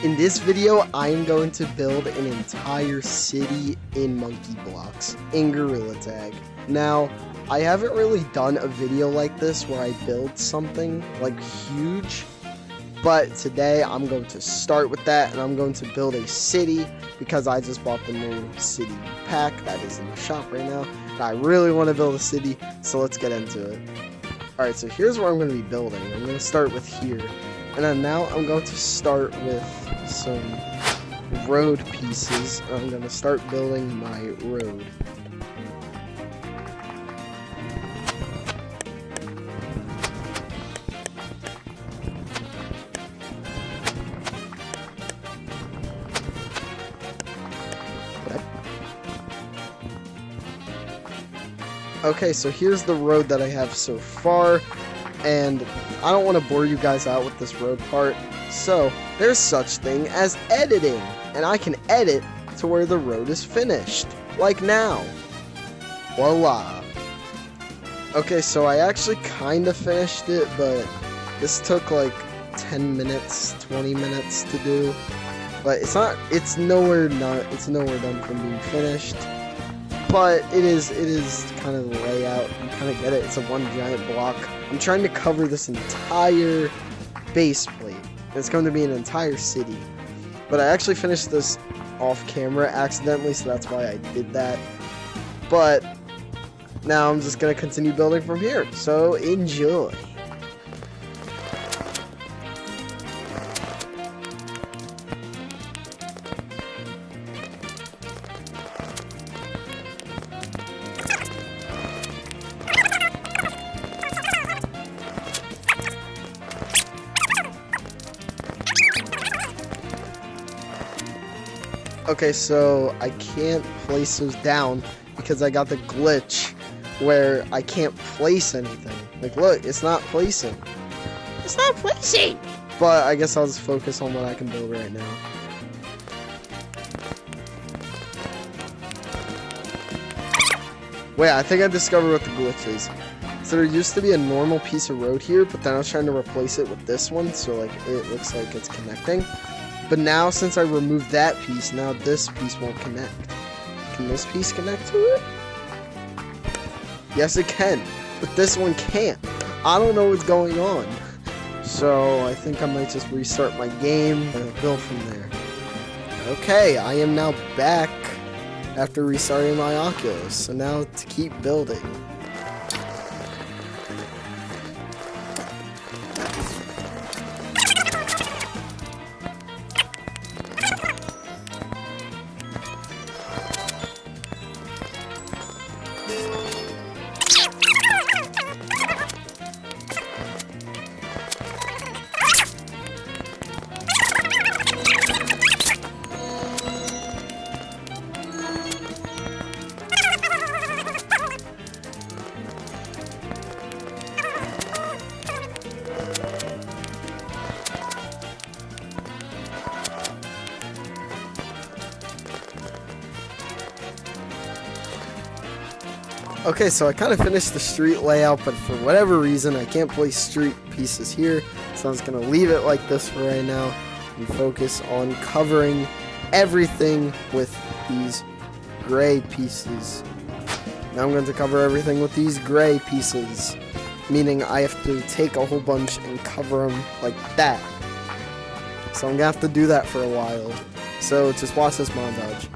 In this video, I am going to build an entire city in monkey blocks, in Gorilla Tag. Now, I haven't really done a video like this where I build something like huge, but today I'm going to start with that, and I'm going to build a city because I just bought the new city pack that is in the shop right now, and I really want to build a city, so let's get into it. Alright, so here's where I'm going to be building. I'm going to start with here. And then now I'm going to start with some road pieces. I'm going to start building my road. Okay, so here's the road that I have so far. And I don't want to bore you guys out with this road part, so there's such thing as editing, and I can edit to where the road is finished, like now. Voila. Okay, so I actually kind of finished it, but this took like 10 minutes, 20 minutes to do, but it's nowhere done from being finished. But it is kind of the layout. You kind of get it. It's a one giant block. I'm trying to cover this entire base plate. It's going to be an entire city. But I actually finished this off camera accidentally, so that's why I did that. But now I'm just going to continue building from here. So enjoy. Okay, so I can't place those down because I got the glitch where I can't place anything. Like, look, it's not placing. It's not placing! But I guess I'll just focus on what I can build right now. Wait, I think I discovered what the glitch is. So there used to be a normal piece of road here, but then I was trying to replace it with this one, so like it looks like it's connecting. But now, since I removed that piece, now this piece won't connect. Can this piece connect to it? Yes, it can. But this one can't. I don't know what's going on. So, I think I might just restart my game and build from there. Okay, I am now back after restarting my Oculus. So now to keep building. Okay, so I kind of finished the street layout, but for whatever reason, I can't place street pieces here, so I'm just going to leave it like this for right now and focus on covering everything with these gray pieces. Now I'm going to cover everything with these gray pieces, meaning I have to take a whole bunch and cover them like that. So I'm going to have to do that for a while. So just watch this montage.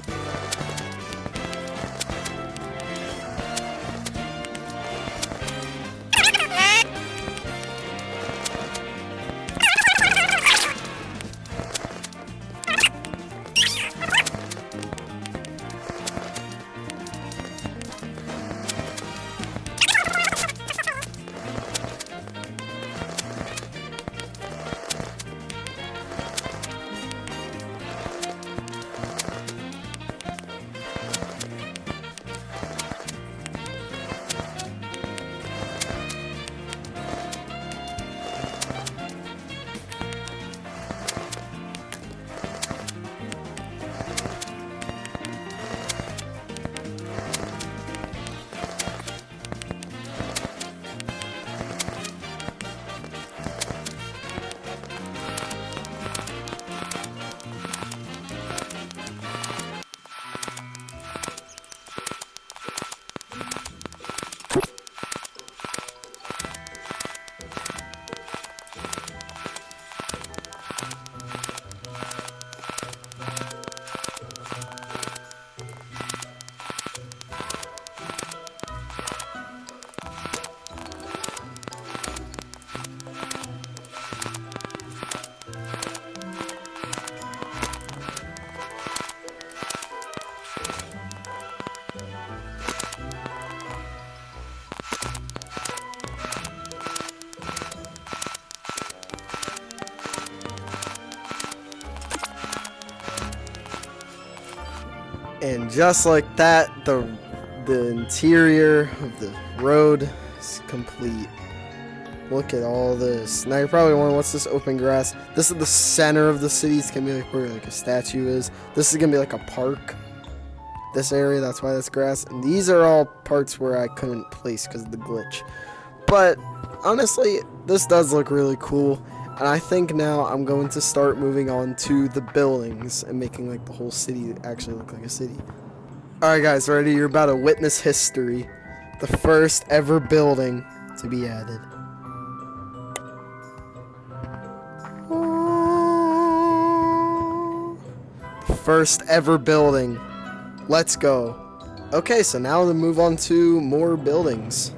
And just like that, the interior of the road is complete. Look at all this. Now you're probably wondering, what's this open grass? This is the center of the city. It's gonna be like where like a statue is. This is gonna be like a park. This area, that's why that's grass. And these are all parts where I couldn't place because of the glitch. But honestly, this does look really cool. And I think now I'm going to start moving on to the buildings and making like the whole city actually look like a city. Alright guys, ready? You're about to witness history. The first ever building to be added. The first ever building. Let's go. Okay, so now to move on to more buildings.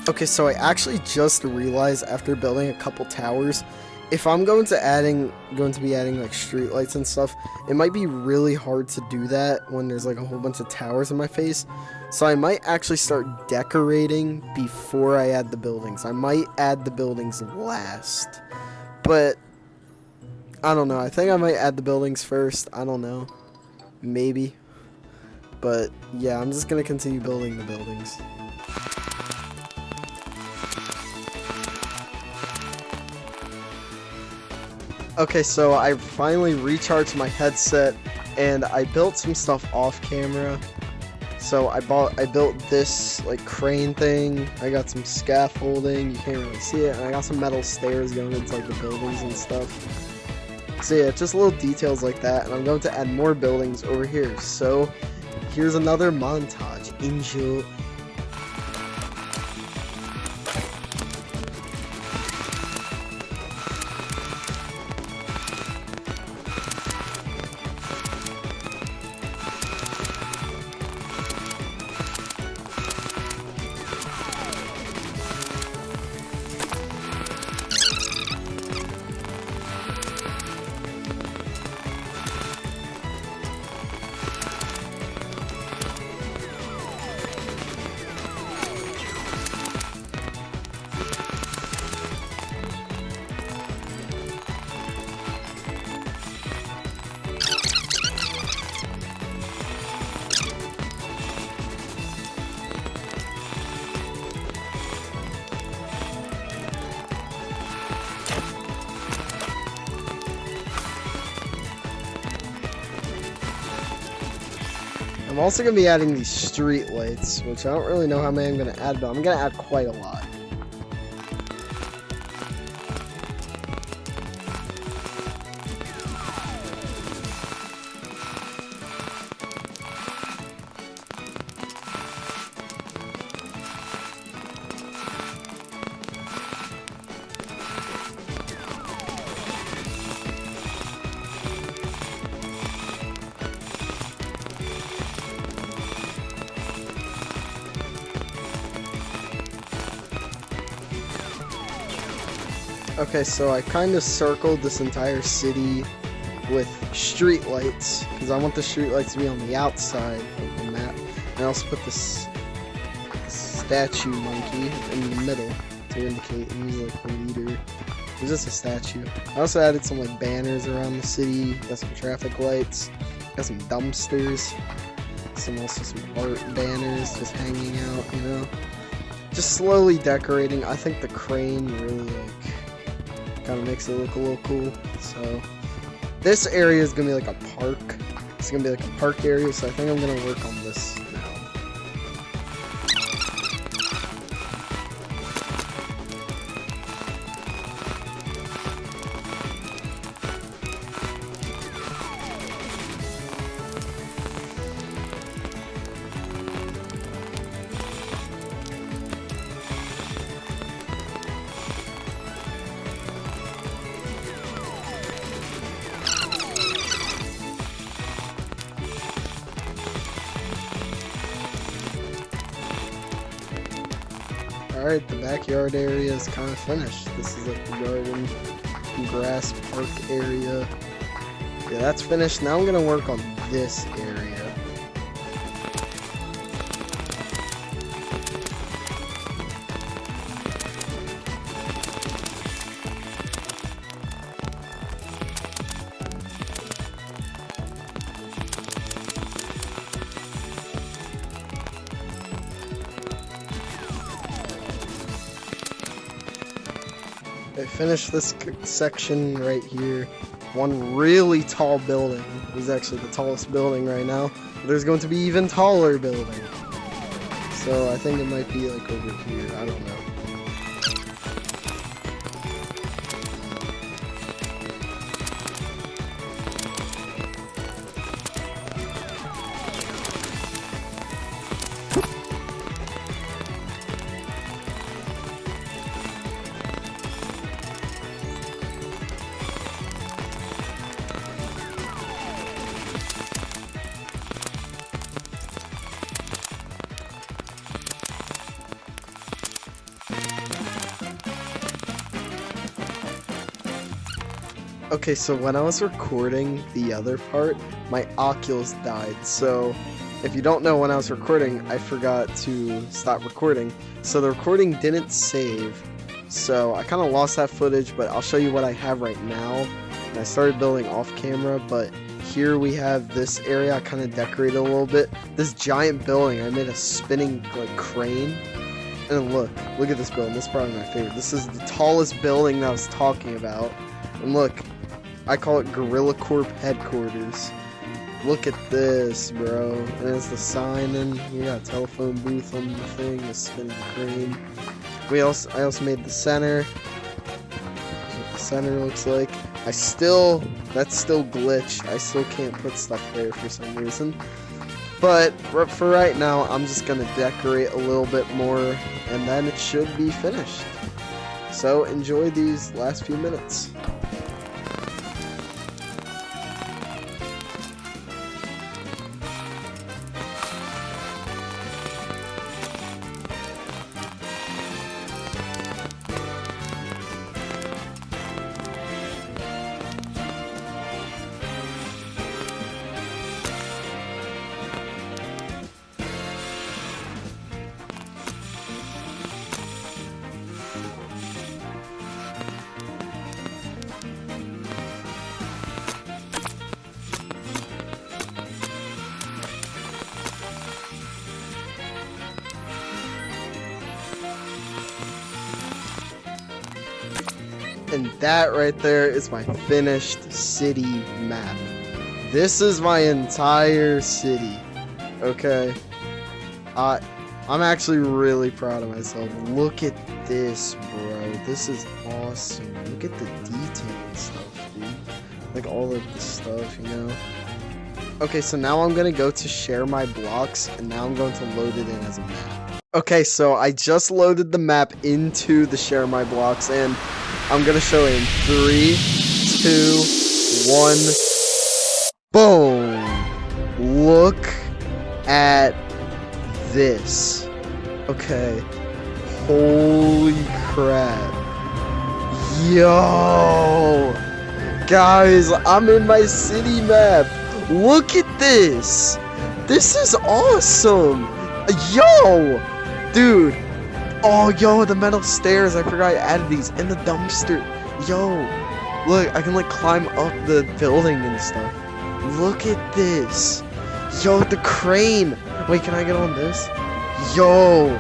Okay, so I actually just realized after building a couple towers, if I'm going to be adding like street lights and stuff, it might be really hard to do that when there's like a whole bunch of towers in my face. So I might actually start decorating before I add the buildings. I might add the buildings last, but I don't know. I think I might add the buildings first. I don't know, maybe, but yeah, I'm just gonna continue building the buildings. Okay, so I finally recharged my headset and I built some stuff off camera. So I built this like crane thing. I got some scaffolding, you can't really see it, and I got some metal stairs going into like the buildings and stuff. So yeah, just little details like that, and I'm going to add more buildings over here. So here's another montage. Enjoy. I'm also going to be adding these street lights, which I don't really know how many I'm going to add, but I'm going to add quite a lot. Okay, so I kind of circled this entire city with street lights because I want the street lights to be on the outside of the map. And I also put this statue monkey in the middle to indicate he's like the leader. He's just a statue. I also added some like banners around the city. Got some traffic lights. Got some dumpsters. Some art banners just hanging out, you know. Just slowly decorating. I think the crane really kind of makes it look a little cool. So this area is gonna be like a park. It's gonna be like a park area, so I think I'm gonna work on this now. Alright, the backyard area is kind of finished. This is like the garden, grass park area. Yeah, that's finished. Now I'm going to work on this area. I finished this section right here. One really tall building. This is actually the tallest building right now. There's going to be even taller building. So I think it might be like over here. I don't know. Okay, so when I was recording the other part, my Oculus died. So if you don't know, when I was recording, I forgot to stop recording. So the recording didn't save. So I kind of lost that footage, but I'll show you what I have right now. And I started building off camera, but here we have this area I kind of decorated a little bit. This giant building, I made a spinning like crane. And look at this building. This is probably my favorite. This is the tallest building that I was talking about. And look, I call it Gorilla Corp headquarters. Look at this, bro. And there's the sign, and we got a telephone booth on the thing, a spinning crane. I also made the center. That's what the center looks like. That's still glitched. I still can't put stuff there for some reason. But for right now, I'm just gonna decorate a little bit more, and then it should be finished. So enjoy these last few minutes. And that right there is my finished city map. This is my entire city. Okay. I'm actually really proud of myself. Look at this, bro. This is awesome. Look at the detail and stuff, dude. Like all of this stuff, you know. Okay, so now I'm gonna go to share my blocks, and now I'm going to load it in as a map. Okay, so I just loaded the map into the share my blocks, and I'm gonna show in 3, 2, 1. Boom! Look at this. Okay. Holy crap. Yo! Guys, I'm in my city map. Look at this. This is awesome. Yo! Dude. Oh, yo, the metal stairs. I forgot I added these. And the dumpster. Yo. Look, I can, like, climb up the building and stuff. Look at this. Yo, the crane. Wait, can I get on this? Yo.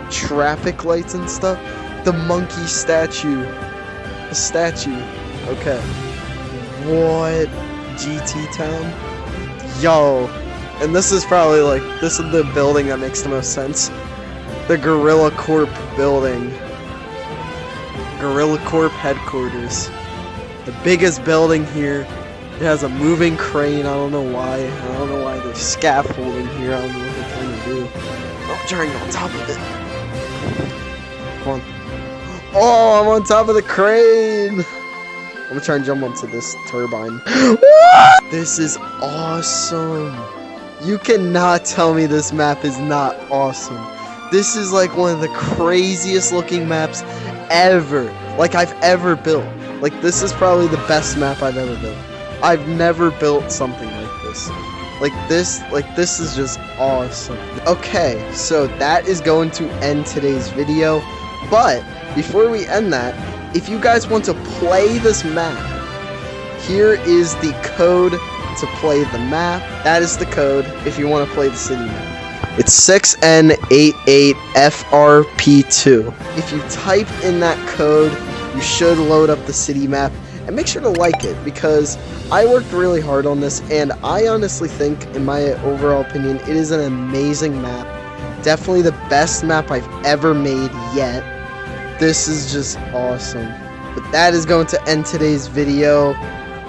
Traffic lights and stuff. The monkey statue. The statue. Okay. What? GT Town? Yo. And this is probably, like, this is the building that makes the most sense. The Gorilla Corp building. Gorilla Corp headquarters. The biggest building here. It has a moving crane. I don't know why. I don't know why there's scaffolding here. I don't know what they're trying to do. I'm trying to get on top of it. Come on. Oh, I'm on top of the crane. I'm gonna try and jump onto this turbine. What? This is awesome. You cannot tell me this map is not awesome. This is like one of the craziest looking maps ever, like I've ever built. Like this is probably the best map I've ever built. I've never built something like this. Like this is just awesome. Okay, so that is going to end today's video. But before we end that, if you guys want to play this map, here is the code to play the map. That is the code if you want to play the city map. It's 6N88FRP2. If you type in that code, you should load up the city map. And make sure to like it, because I worked really hard on this, and I honestly think, in my overall opinion, it is an amazing map. Definitely the best map I've ever made yet. This is just awesome. But that is going to end today's video.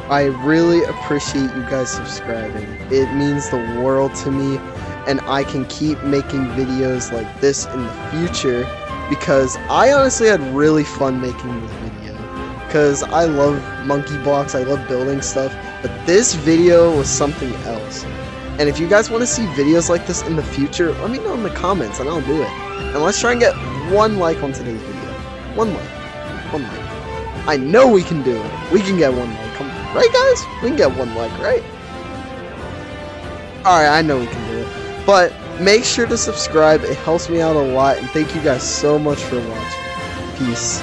I really appreciate you guys subscribing. It means the world to me, and I can keep making videos like this in the future, because I honestly had really fun making this video. Because I love monkey blocks, I love building stuff, but this video was something else. And if you guys want to see videos like this in the future, let me know in the comments and I'll do it. And let's try and get 1 like on today's video. 1 like. 1 like. I know we can do it. We can get 1 like. Come on. Right, guys? We can get 1 like, right? Alright, I know we can do it. But make sure to subscribe. It helps me out a lot. And thank you guys so much for watching. Peace.